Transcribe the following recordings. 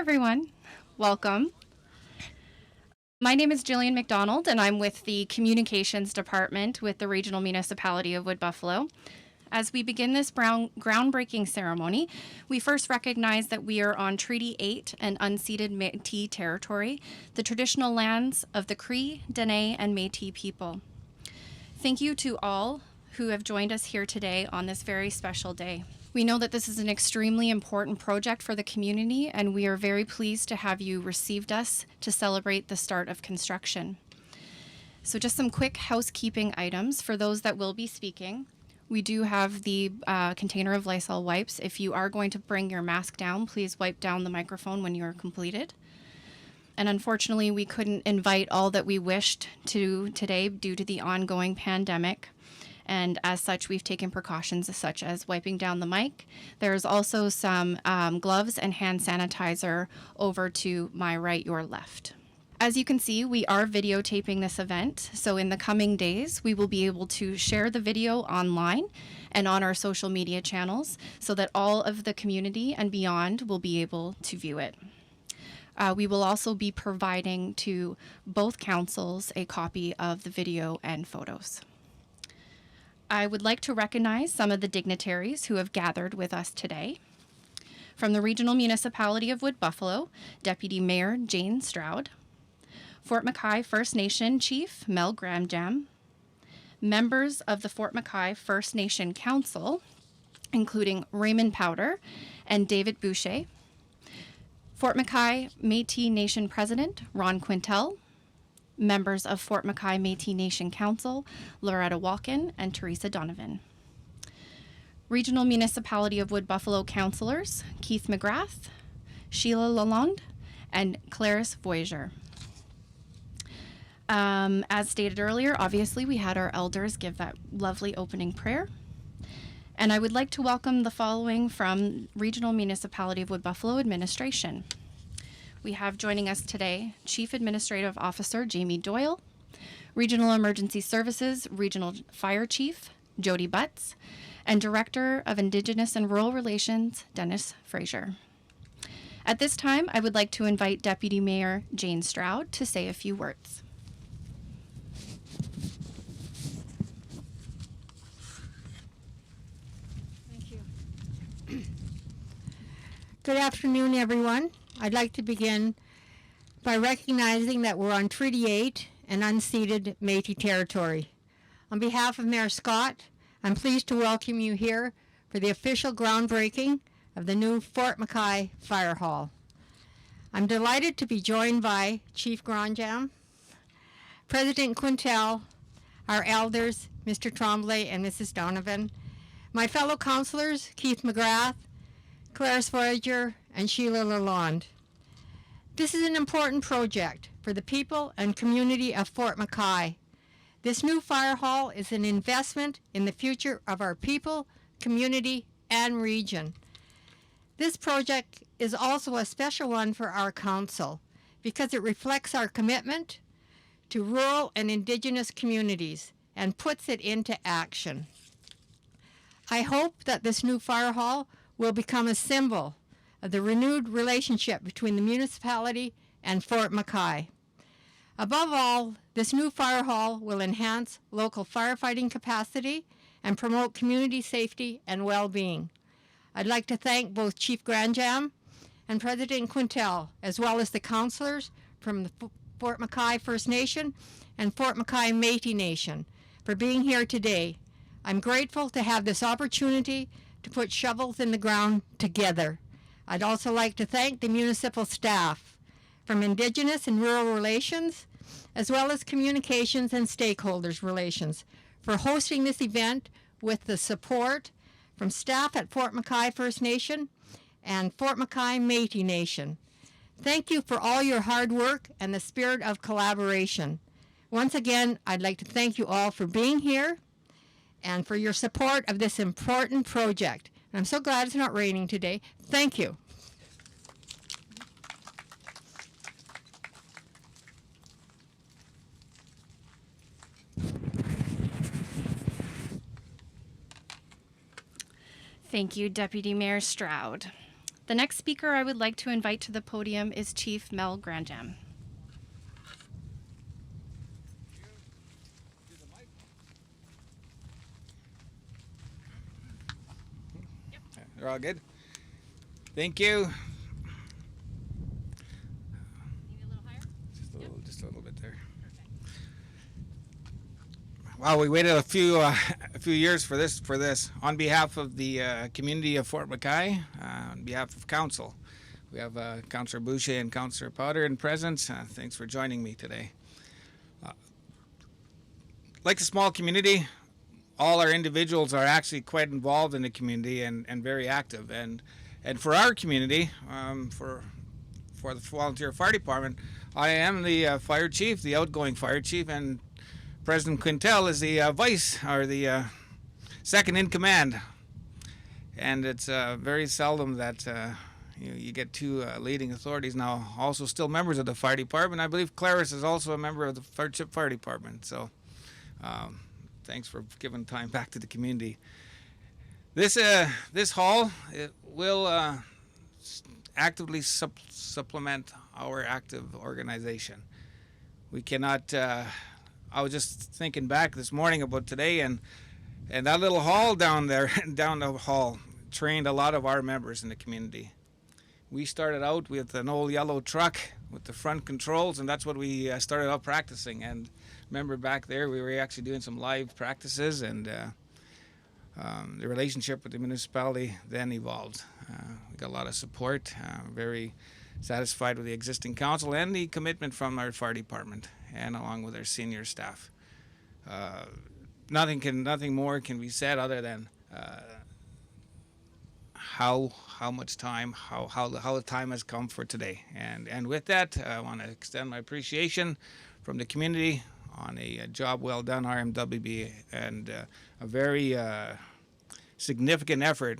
everyone. Welcome. My name is Jillian McDonald, and I'm with the Communications Department with the Regional Municipality of Wood Buffalo. As we begin this groundbreaking ceremony, we first recognize that we are on Treaty 8 and unceded Métis territory, the traditional lands of the Cree, Dene, and Métis people. Thank you to all who have joined us here today on this very special day. We know that this is an extremely important project for the community, and we are very pleased to have you received us to celebrate the start of construction. So just some quick housekeeping items for those that will be speaking. We do have the container of Lysol wipes. If you are going to bring your mask down, please wipe down the microphone when you are completed. And unfortunately, we couldn't invite all that we wished to today due to the ongoing pandemic. And as such, we've taken precautions such as wiping down the mic. There's also some gloves and hand sanitizer over to my right, your left. As you can see, we are videotaping this event, so in the coming days, we will be able to share the video online and on our social media channels so that all of the community and beyond will be able to view it. We will also be providing to both councils a copy of the video and photos. I would like to recognize some of the dignitaries who have gathered with us today. From the Regional Municipality of Wood Buffalo, Deputy Mayor Jane STROUD, Fort McKay First Nation Chief Mel GRANDJAMB, members of the Fort McKay First Nation Council, including Raymond Powder and David Boucher, Fort McKay Métis Nation President Ron Quintel, members of Fort McKay Métis Nation Council Loretta Walken and Teresa Donovan, Regional Municipality of Wood Buffalo Councillors Keith McGrath, Sheila Lalonde, and Clarice Voyager. As stated earlier, obviously, we had our elders give that lovely opening prayer. And I would like to welcome the following from Regional Municipality of Wood Buffalo Administration. We have joining us today Chief Administrative Officer Jamie Doyle, Regional Emergency Services Regional Fire Chief Jody BUTZ, and Director of Indigenous and Rural Relations Dennis Fraser. At this time, I would like to invite Deputy Mayor Jane STROUD to say a few words. Good afternoon, everyone. I'd like to begin by recognizing that we're on Treaty 8 and unceded Métis territory. On behalf of Mayor Scott, I'm pleased to welcome you here for the official groundbreaking of the new Fort McKay Fire Hall. I'm delighted to be joined by Chief GRANDJAMB, President Quintel, our elders, Mr. Tremblay and Mrs. Donovan, my fellow councillors, Keith McGrath, Clarice Voyager, and Sheila Lalonde. This is an important project for the people and community of Fort McKay. This new fire hall is an investment in the future of our people, community, and region. This project is also a special one for our council because it reflects our commitment to rural and Indigenous communities and puts it into action. I hope that this new fire hall will become a symbol of the renewed relationship between the municipality and Fort McKay. Above all, this new fire hall will enhance local firefighting capacity and promote community safety and well-being. I'd like to thank both Chief GRANDJAMB and President Quintel, as well as the councillors from the Fort McKay First Nation and Fort McKay Métis Nation for being here today. I'm grateful to have this opportunity to put shovels in the ground together. I'd also like to thank the municipal staff from Indigenous and Rural Relations, as well as Communications and Stakeholders Relations, for hosting this event with the support from staff at Fort McKay First Nation and Fort McKay Métis Nation. Thank you for all your hard work and the spirit of collaboration. Once again, I'd like to thank you all for being here and for your support of this important project. And I'm so glad it's not raining today. Thank you. Thank you, Deputy Mayor STROUD. The next speaker I would like to invite to the podium is Chief Mel GRANDJAMB. They're all good? Thank you. Maybe a little higher? Just a little bit there. Wow, we waited a few years for this. On behalf of the community of Fort McKay, on behalf of council, we have Councillor Boucher and Councillor Potter in presence. Thanks for joining me today. Like a small community, all our individuals are actually quite involved in the community and very active. And for our community, for the volunteer fire department, I am the fire chief, the outgoing fire chief, and President Quintel is the vice, or the second in command. And it's very seldom that you get two leading authorities now, also still members of the fire department. I believe Clarice is also a member of the fire department. So thanks for giving time back to the community. This hall, it will actively supplement our active organization. We cannot. I was just thinking back this morning about today, and that little hall down there, down the hall, trained a lot of our members in the community. We started out with an old yellow truck with the front controls, and that's what we started out practicing. And remember back there, we were actually doing some live practices, and the relationship with the municipality then evolved. We got a lot of support, very satisfied with the existing council and the commitment from our fire department and along with our senior staff. Nothing more can be said other than how much time, how the time has come for today. And with that, I want to extend my appreciation from the community on a job well done, RMWB, and a very significant effort,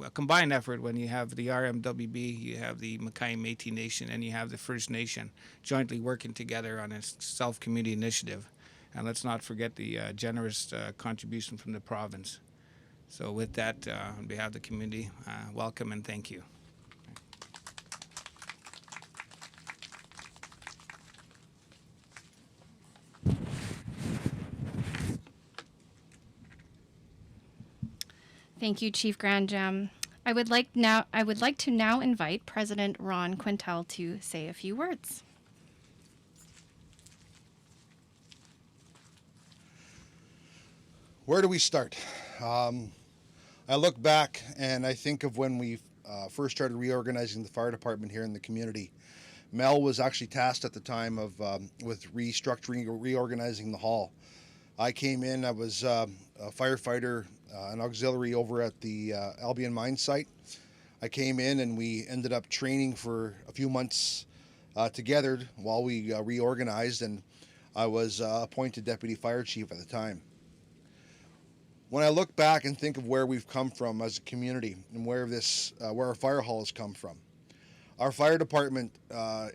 a combined effort when you have the RMWB, you have the McKay Métis Nation, and you have the First Nation jointly working together on a self-community initiative. And let's not forget the generous contribution from the province. So with that, on behalf of the community, welcome and thank you. Thank you, Chief GRANDJAMB. I would like to now invite President Ron Quintel to say a few words. Where do we start? I look back and I think of when we first started reorganizing the fire department here in the community. Mel was actually tasked at the time of with restructuring or reorganizing the hall. I came in, I was a firefighter, an auxiliary over at the Albion mine site. I came in and we ended up training for a few months together while we reorganized, and I was appointed deputy fire chief at the time. When I look back and think of where we've come from as a community and where our fire hall has come from, our fire department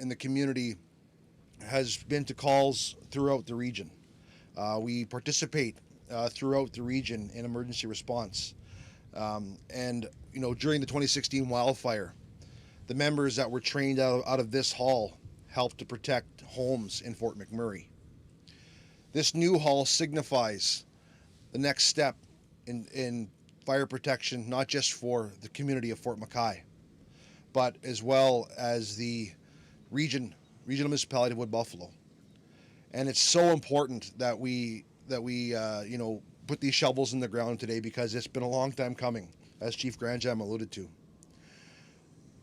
in the community has been to calls throughout the region. We participate throughout the region in emergency response. And during the 2016 wildfire, the members that were trained out of this hall helped to protect homes in Fort McMurray. This new hall signifies the next step in fire protection, not just for the community of Fort McKay, but as well as the regional municipality of Wood Buffalo. And it's so important that we put these shovels in the ground today, because it's been a long time coming, as Chief GRANDJAMB alluded to.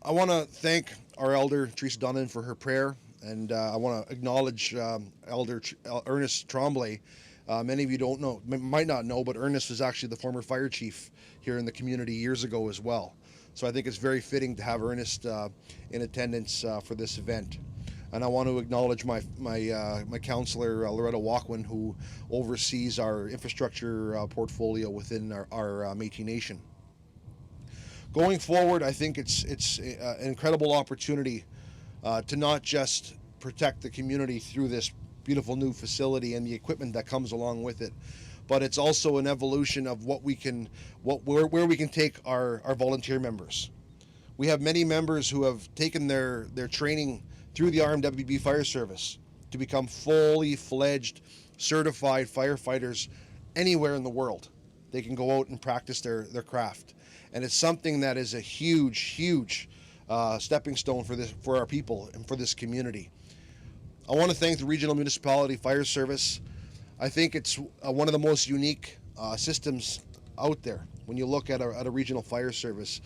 I want to thank our elder, Teresa Donovan, for her prayer, and I want to acknowledge Elder Ernest Tremblay. Many of you might not know, but Ernest was actually the former fire chief here in the community years ago as well. So I think it's very fitting to have Ernest in attendance for this event. And I want to acknowledge my counselor, Loretta Walkwin, who oversees our infrastructure portfolio within our Métis Nation. Going forward, I think it's an incredible opportunity to not just protect the community through this beautiful new facility and the equipment that comes along with it, but it's also an evolution of where we can take our volunteer members. We have many members who have taken their training through the RMWB Fire Service to become fully fledged, certified firefighters anywhere in the world. They can go out and practice their craft. And it's something that is a huge stepping stone for our people and for this community. I want to thank the Regional Municipality Fire Service. I think it's one of the most unique systems out there when you look at a regional fire service.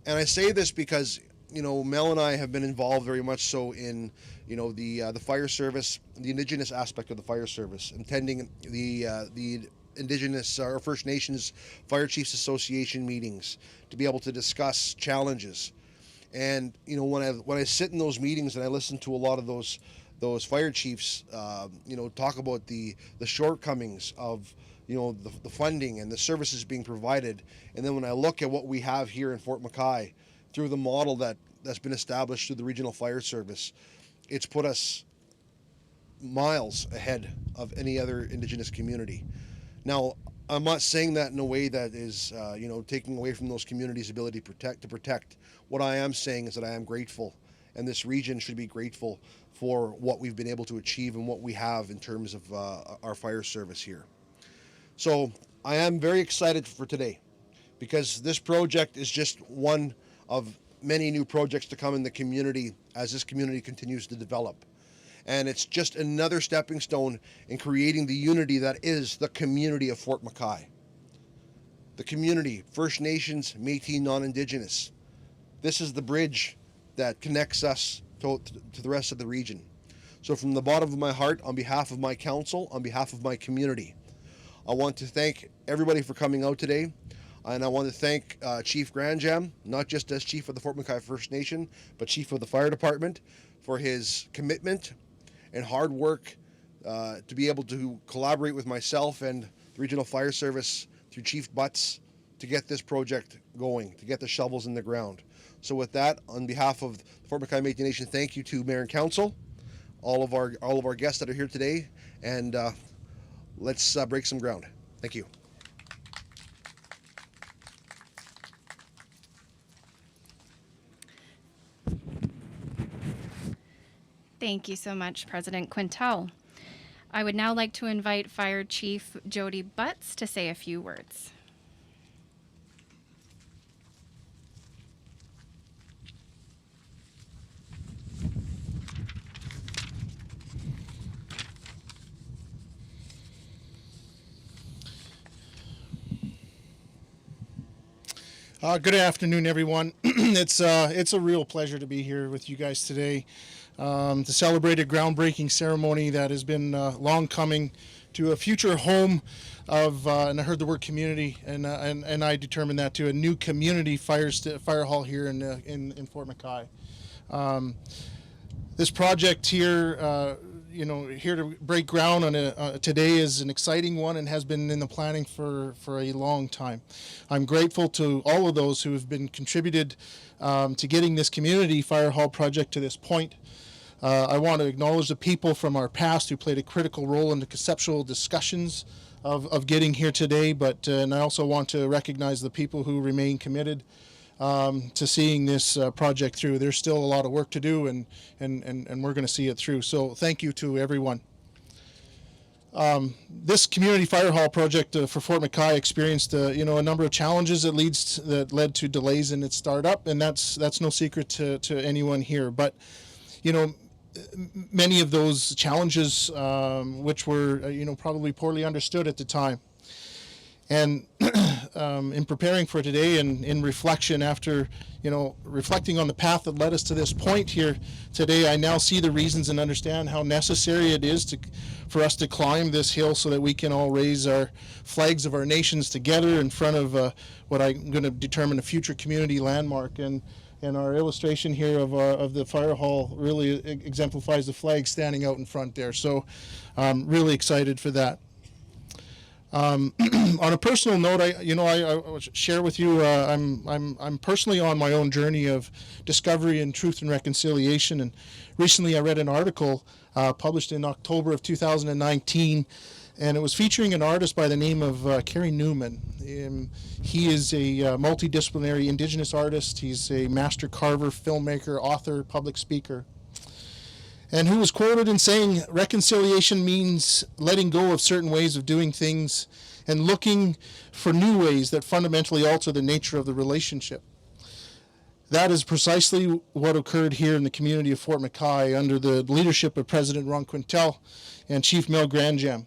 And I say this because, you know, Mel and I have been involved very much so in, you know, the fire service, the Indigenous aspect of the fire service, attending the Indigenous or First Nations Fire Chiefs Association meetings to be able to discuss challenges. And, you know, when I sit in those meetings and I listen to a lot of those fire chiefs, you know, talk about the shortcomings of, you know, the funding and the services being provided. And then when I look at what we have here in Fort McKay through the model that's been established through the Regional Fire Service, it's put us miles ahead of any other Indigenous community. Now, I'm not saying that in a way that is, you know, taking away from those communities' ability to protect. What I am saying is that I am grateful, and this region should be grateful for what we've been able to achieve and what we have in terms of our fire service here. So I am very excited for today, because this project is just one of many new projects to come in the community as this community continues to develop. And it's just another stepping stone in creating the unity that is the community of Fort McKay. The community, First Nations, Métis, non-Indigenous. This is the bridge that connects us to the rest of the region. So from the bottom of my heart, on behalf of my council, on behalf of my community, I want to thank everybody for coming out today. And I want to thank Chief GRANDJAMB, not just as Chief of the Fort McKay First Nation, but Chief of the Fire Department, for his commitment and hard work to be able to collaborate with myself and the Regional Fire Service through Chief BUTZ to get this project going, to get the shovels in the ground. So with that, on behalf of the Fort McKay Métis Nation, thank you to Mayor and Council, all of our guests that are here today, and let's break some ground. Thank you. Thank you so much, President Quintel. I would now like to invite Fire Chief Jody BUTZ to say a few words. Good afternoon, everyone. It's a real pleasure to be here with you guys today to celebrate a groundbreaking ceremony that has been long coming to a future home of, and I heard the word community, and I determined that to a new community fire hall here in Fort McKay. This project here, here to break ground on today is an exciting one and has been in the planning for a long time. I'm grateful to all of those who have been contributed to getting this community fire hall project to this point. I want to acknowledge the people from our past who played a critical role in the conceptual discussions of getting here today, and I also want to recognize the people who remain committed to seeing this project through. There's still a lot of work to do, and we're going to see it through. So thank you to everyone. This community fire hall project for Fort McKay experienced a number of challenges that led to delays in its startup, and that's no secret to anyone here. But many of those challenges, which were probably poorly understood at the time. And in preparing for today and in reflection after, reflecting on the path that led us to this point here today, I now see the reasons and understand how necessary it is for us to climb this hill so that we can all raise our flags of our nations together in front of what I'm going to determine a future community landmark. And our illustration here of the fire hall really exemplifies the flag standing out in front there. So I'm really excited for that. On a personal note, I share with you. I'm personally on my own journey of discovery and truth and reconciliation. And recently, I read an article published in October of 2019, and it was featuring an artist by the name of Kerry Newman. He is a multidisciplinary Indigenous artist. He's a master carver, filmmaker, author, public speaker, and who was quoted in saying, "Reconciliation means letting go of certain ways of doing things and looking for new ways that fundamentally alter the nature of the relationship." That is precisely what occurred here in the community of Fort McKay under the leadership of President Ron Quintel and Chief Mel GRANDJAMB.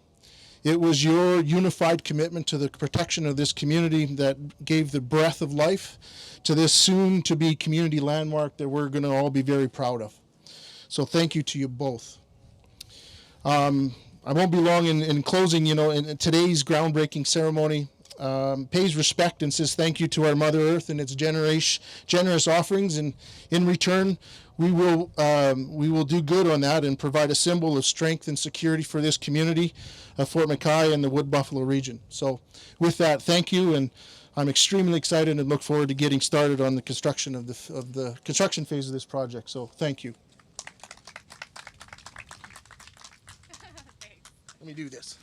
It was your unified commitment to the protection of this community that gave the breath of life to this soon-to-be community landmark that we're going to all be very proud of. So thank you to you both. I won't be long in closing. In today's groundbreaking ceremony pays respect and says thank you to our Mother Earth and its generous offerings, and in return we will do good on that and provide a symbol of strength and security for this community of Fort McKay and the Wood Buffalo region. So with that, thank you, and I'm extremely excited and look forward to getting started on the construction of the construction phase of this project. So thank you. Let me do this.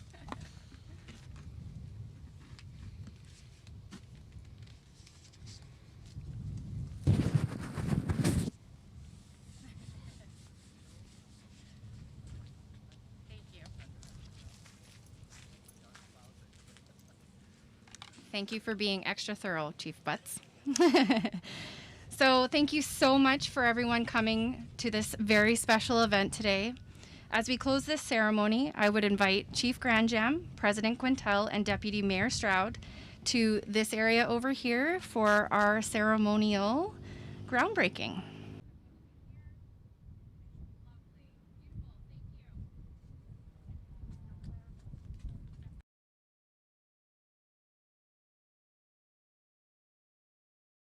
Thank you for being extra thorough, Chief BUTZ. So thank you so much for everyone coming to this very special event today. As we close this ceremony, I would invite Chief GRANDJAMB, President Quintel, and Deputy Mayor STROUD to this area over here for our ceremonial groundbreaking.